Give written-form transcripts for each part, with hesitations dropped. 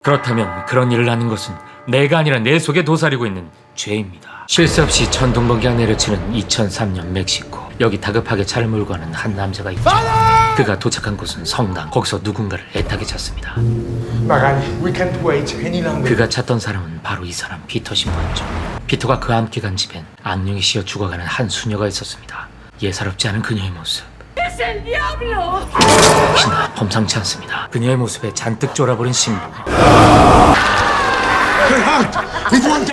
그렇다면 그런 일을 하는 것은 내가 아니라 내 속에 도사리고 있는 죄입니다. 쉴 새 없이 천둥번개가 내려치는 2003년 멕시코. 여기 다급하게 차를 몰고 가는 한 남자가 있죠. 그가 도착한 곳은 성당. 거기서 누군가를 애타게 찾습니다. We can't wait any longer. 그가 찾던 사람은 바로 이 사람 피터 신부였죠. 피터가 그와 함께 간 집엔 악령이 씌어 죽어가는 한 수녀가 있었습니다. 예사롭지 않은 그녀의 모습. 역시나 범상치 않습니다. 그녀의 모습에 잔뜩 쫄아버린 신부.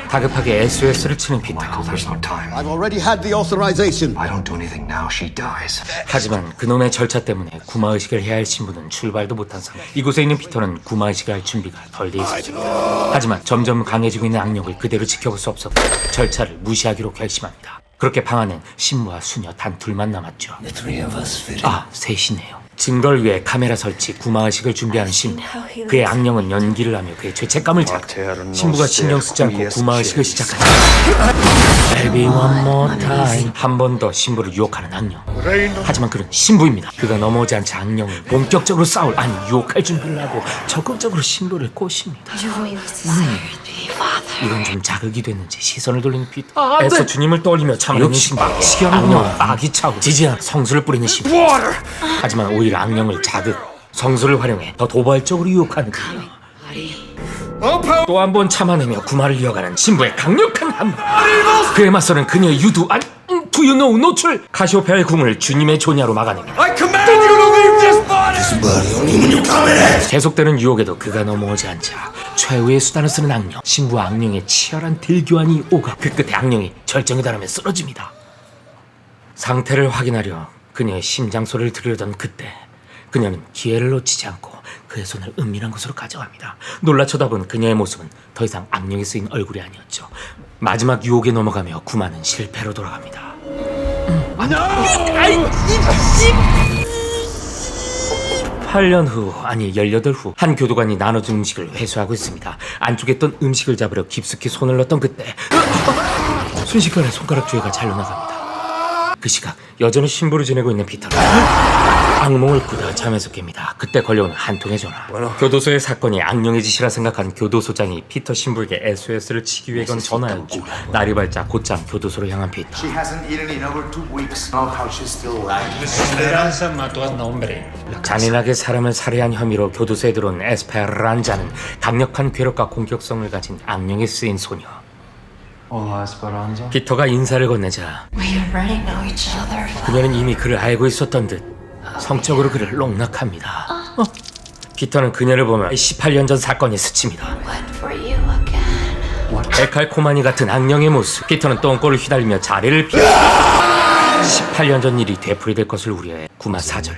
다급하게 SOS를 치는 피터. There's no time. I've already had the authorization. I don't do anything now, she dies. 하지만 그놈의 절차 때문에 구마의식을 해야 할 신부는 출발도 못한 상태. 이곳에 있는 피터는 구마의식을 할 준비가 덜 돼 있었습니다. 하지만 점점 강해지고 있는 악령을 그대로 지켜볼 수 없었고 절차를 무시하기로 결심합니다. 그렇게 방 안엔 신부와 수녀 단 둘만 남았죠. 셋이네요. 증거를 위해 카메라 설치, 구마의식을 준비하는 신부. 그의 악령은 연기를 하며 그의 죄책감을 자극. 신부가 신경 쓰지 않고 구마의식을 시작하죠. Baby one more time. 한 번 더 신부를 유혹하는 악령. 하지만 그는 신부입니다. 그가 넘어오지 않자 악령은 본격적으로 유혹할 준비를 하고 적극적으로 신부를 꼬십니다. 이건 좀 자극이 됐는지 시선을 돌리는 피터. 애써 주님을 떠올리며 참으려는 신부. 악령은 악이 차고 지지한 성수를 뿌리는 신부. 하지만 오히려 악령을 자극, 성수를 활용해 더 도발적으로 유혹하는 그녀. 또 한 번 참아내며 구마를 이어가는 신부의 강력한 함. 그에 맞서는 그녀의 유두 Do you know 노출. 카시오페아의 궁을 주님의 조냐로 막아냅니다. I command you to leave this body. 계속되는 유혹에도 그가 넘어오지 않자 최후의 수단을 쓰는 악령. 신부와 악령의 치열한 딜교환이 오가 그 끝에 악령이 절정에 달하며 쓰러집니다. 상태를 확인하려 그녀의 심장 소리를 들으려던 그때 그녀는 기회를 놓치지 않고 그의 손을 은밀한 곳으로 가져갑니다. 놀라 쳐다본 그녀의 모습은 더 이상 악령이 쓰인 얼굴이 아니었죠. 마지막 유혹에 넘어가며 구마는 실패로 돌아갑니다. 8년 후, 아니 18 후, 한 교도관이 나눠준 음식을 회수하고 있습니다. 안쪽에 있던 음식을 잡으려 깊숙이 손을 넣었던 그때 순식간에 손가락 조회가 잘려 나갑니다. 그 시각 여전히 신부를 지내고 있는 피터는 악몽을 꾸다 잠에서 깹니다. 그때 걸려온 한 통의 전화. 교도소의 사건이 악령의 짓이라 생각한 교도소장이 피터 신부에게 SOS를 치기 위해 건 전화였죠. 날이 밝자 곧장 교도소로 향한 피터. She hasn't eaten in over 2 weeks. Oh, how she's still alive. 잔인하게 사람을 살해한 혐의로 교도소에 들어온 에스페란자는 강력한 괴력과 공격성을 가진 악령에 쓰인 소녀. 피터가 인사를 건네자 그녀는 이미 그를 알고 있었던 듯 성적으로 그를 농락합니다. 피터는 그녀를 보며 18년 전 사건이 스칩니다. 데칼코마니 같은 악령의 모습. 피터는 똥꼬를 휘날리며 자리를 피해 18년 전 일이 되풀이될 것을 우려해 구마 사절.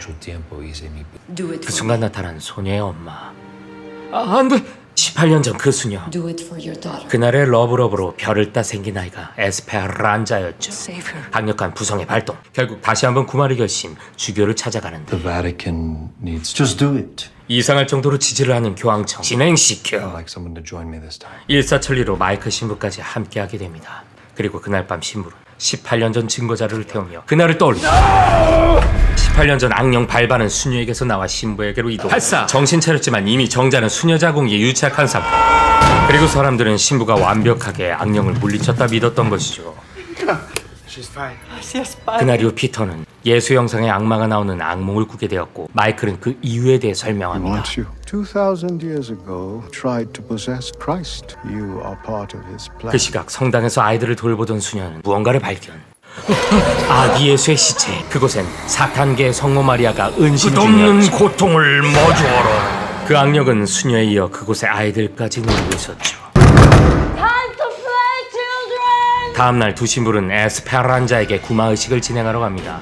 그 순간 나타난 소녀의 엄마. 안돼. 18년 전 그 수녀. 그날의 러브러브로 별을 따 생긴 아이가 에스페란자였죠. 강력한 부성의 발동. 결국 다시 한번 구마를 결심, 주교를 찾아가는데 The Vatican needs. Just do it. 이상할 정도로 지지를 하는 교황청 진행시켜 I'd like someone to join me this time. 일사천리로 마이클 신부까지 함께하게 됩니다. 그리고 그날 밤 신부는 18년 전 증거자료를 태우며 그날을 떠올립니다. 18년 전 악령 발반은 수녀에게서 나와 신부에게로 이동. 발사! 정신 차렸지만 이미 정자는 수녀 자궁에 유착한 상태. 그리고 사람들은 신부가 완벽하게 악령을 물리쳤다 믿었던 것이죠. She's fine. 그날 이후 피터는 예수 형상의 악마가 나오는 악몽을 꾸게 되었고 마이클은 그 이유에 대해 설명합니다. 2,000 years ago, tried to possess Christ. You are part of his plan. 그 시각 성당에서 아이들을 돌보던 수녀는 무언가를 발견. 아기 예수의 시체. 그곳엔 사탄계의 성모 마리아가 은신 중이었죠. 고통을 마주하라. 그 악령은 수녀에 이어 그곳의 아이들까지 누리고 있었죠. 다음날 두 신부는 에스페란자에게 구마의식을 진행하러 갑니다.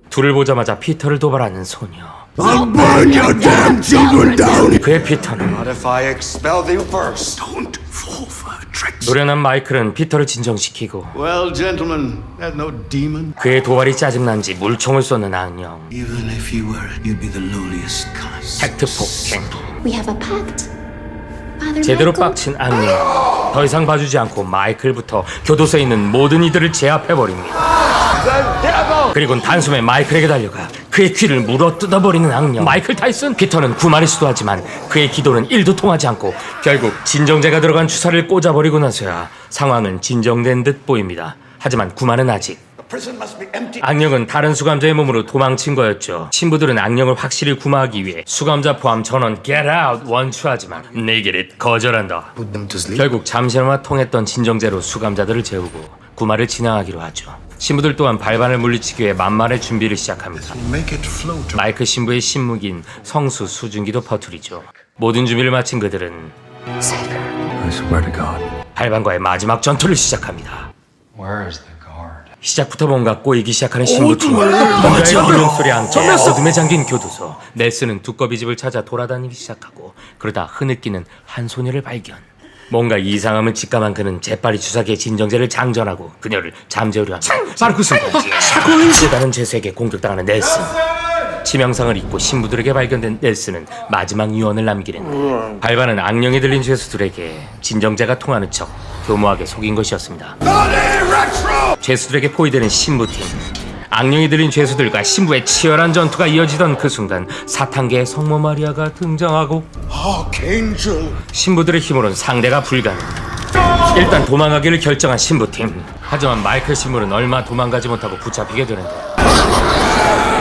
둘을 보자마자 피터를 도발하는 소녀. I'll burn your damn children down. 그의 피터는 What if I expel you first? Don't fall for her tricks. 노련한 마이클은 피터를 진정시키고 Well, gentlemen, there's no demon. 그의 도발이 짜증난지 물총을 쏘는 악령. Even if you were, you'd be the lowliest kind. 팩트 폭행. We have a pact. Father 제대로 Michael. 빡친 악령. 더 이상 봐주지 않고 마이클부터 교도소에 있는 모든 이들을 제압해버립니다. 그리고는 단숨에 마이클에게 달려가 그의 귀를 물어 뜯어버리는 악령 마이클 타이슨. 피터는 구마를 시도하지만 그의 기도는 1도 통하지 않고 결국 진정제가 들어간 주사를 꽂아버리고 나서야 상황은 진정된 듯 보입니다. 하지만 구마는 아직 악령은 다른 수감자의 몸으로 도망친 거였죠. 신부들은 악령을 확실히 구마하기 위해 수감자 포함 전원 get out 원추하지만 내게릿 거절한다. 결국 잠시나마 통했던 진정제로 수감자들을 재우고 구마를 진행하기로 하죠. 신부들 또한 발반을 물리치기 위해 만만의 준비를 시작합니다. 마이크 신부의 신무기인 성수 수증기도 퍼뜨리죠. 모든 준비를 마친 그들은 I swear to God. 발반과의 마지막 전투를 시작합니다. Where is the guard? 시작부터 뭔가 꼬이기 시작하는 신부팀. 뭔가의 부르는 소리에 함께 어둠에 잠긴 교도소. 넬슨은 두꺼비 집을 찾아 돌아다니기 시작하고 그러다 흐느끼는 한 소녀를 발견. 뭔가 이상함을 직감한 그는 재빨리 주사기에 진정제를 장전하고 그녀를 잠재우려 합니다. 바로 그 순간 다른 죄수에게 공격당하는 넬슨. 치명상을 입고 신부들에게 발견된 넬슨은 마지막 유언을 남기는. 발반은 악령이 들린 죄수들에게 진정제가 통하는 척 교모하게 속인 것이었습니다. 죄수들에게 포위되는 신부팀. 악령이 들린 죄수들과 신부의 치열한 전투가 이어지던 그 순간 사탄계의 성모 마리아가 등장하고 Archangel. 신부들의 힘으로는 상대가 불가능. 일단 도망가기를 결정한 신부팀. 하지만 마이클 신부는 얼마 도망가지 못하고 붙잡히게 되는데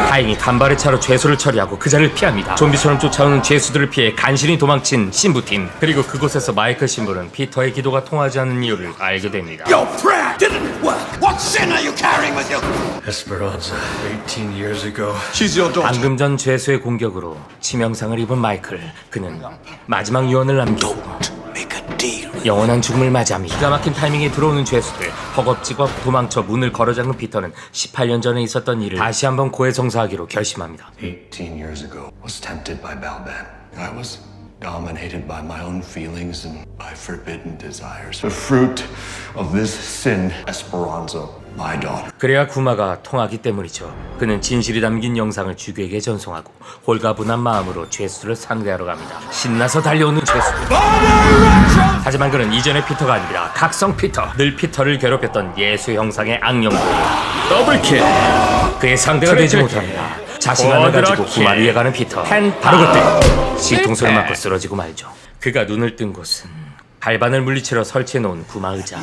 다행히 간발의 차로 죄수를 처리하고 그 자리를 피합니다. 좀비처럼 쫓아오는 죄수들을 피해 간신히 도망친 신부팀. 그리고 그곳에서 마이클 신부는 피터의 기도가 통하지 않는 이유를 알게 됩니다. Your prayer didn't work. What sin are you carrying with you? Esperanza, 18 years ago. She's your daughter. 방금 전 죄수의 공격으로 치명상을 입은 마이클. 그는 마지막 유언을 남기고 Make a deal. 영원한 죽음을 맞이합니다. 기가 막힌 타이밍에 들어오는 죄수들. 허겁지겁 도망쳐 문을 걸어잡는 피터는 18년 전에 있었던 일을 다시 한번 고해성사하기로 결심합니다. 18 years ago, was tempted by Balban. I was dominated by my own feelings and my forbidden desires. The fruit of this sin, Esperanza, my daughter. 그래야 구마가 통하기 때문이죠. 그는 진실이 담긴 영상을 주교에게 전송하고 홀가분한 마음으로 죄수를 상대하러 갑니다. 신나서 달려오는 죄수들. 하지만 그는 이전의 피터가 아니라 각성 피터. 늘 피터를 괴롭혔던 예수 형상의 악령들이에요. 더블킬. 그의 상대가 되지 못합니다. 자신감을 가지고 구마를 이어가는 피터. 바로 그때 시통소를 맞고 쓰러지고 말죠. 그가 눈을 뜬 곳은 발반을 물리치러 설치해놓은 구마 의자.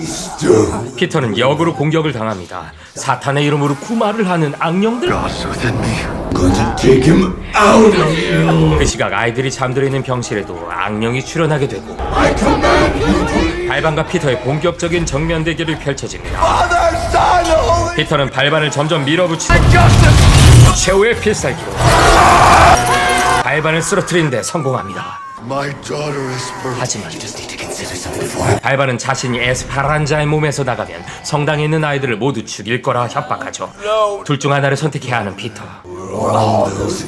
피터는 역으로 공격을 당합니다. 사탄의 이름으로 구마를 하는 악령들. Gonna take him out of you. 그 시각 아이들이 잠들어 있는 병실에도 악령이 출현하게 되고 발반과 피터의 본격적인 정면 대결이 펼쳐집니다. 피터는 발반을 점점 밀어붙이고 최후의 필살기로 발반을 쓰러뜨리는 데 성공합니다. My daughter Esperanza. 하지만 발반은 자신이 에스파란자의 몸에서 나가면 성당에 있는 아이들을 모두 죽일 거라 협박하죠. 둘 중 하나를 선택해야 하는 피터.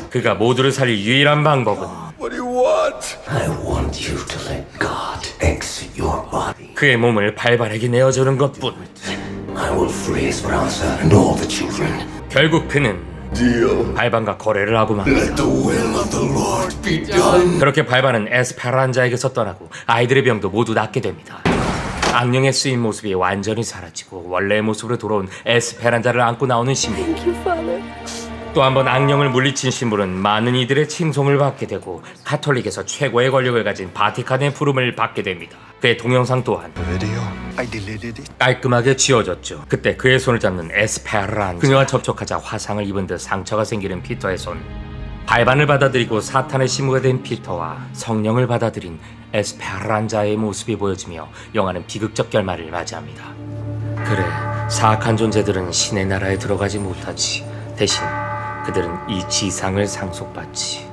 그가 모두를 살릴 유일한 방법은 What do you want? I want you to let God exit your body. 그의 몸을 발반에게 내어주는 것뿐. I will free Esperanza and all the children. 결국 그는 Deal. 발반과 거래를 하고 맙니다. Let the will of the Lord be done. 그렇게 발반은 에스페란자에게서 떠나고 아이들의 병도 모두 낫게 됩니다. 악령에 쓰인 모습이 완전히 사라지고 원래의 모습으로 돌아온 에스페란자를 안고 나오는 신부. 또 한 번 악령을 물리친 신부는 많은 이들의 칭송을 받게 되고 가톨릭에서 최고의 권력을 가진 바티칸의 부름을 받게 됩니다. 그의 동영상 또한 Video? I deleted it. 깔끔하게 지워졌죠. 그때 그의 손을 잡는 에스페란자. 그녀와 접촉하자 화상을 입은 듯 상처가 생기는 피터의 손. 발반을 받아들이고 사탄의 신부가 된 피터와 성령을 받아들인 에스페란자의 모습이 보여지며 영화는 비극적 결말을 맞이합니다. 그래, 사악한 존재들은 신의 나라에 들어가지 못하지. 대신 그들은 이 지상을 상속받지.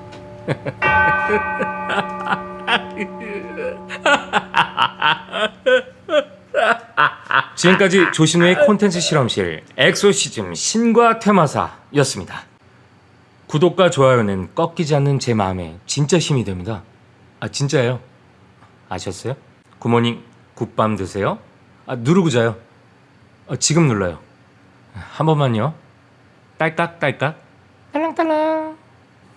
지금까지 조신우의 콘텐츠 실험실 엑소시즘 신과 퇴마사였습니다. 구독과 좋아요는 꺾이지 않는 제 마음에 진짜 힘이 됩니다. 아, 진짜예요. 아셨어요? 굿모닝 굿밤 드세요. 누르고 자요. 지금 눌러요. 한 번만요. 딸깍 딸깍 딸랑딸랑.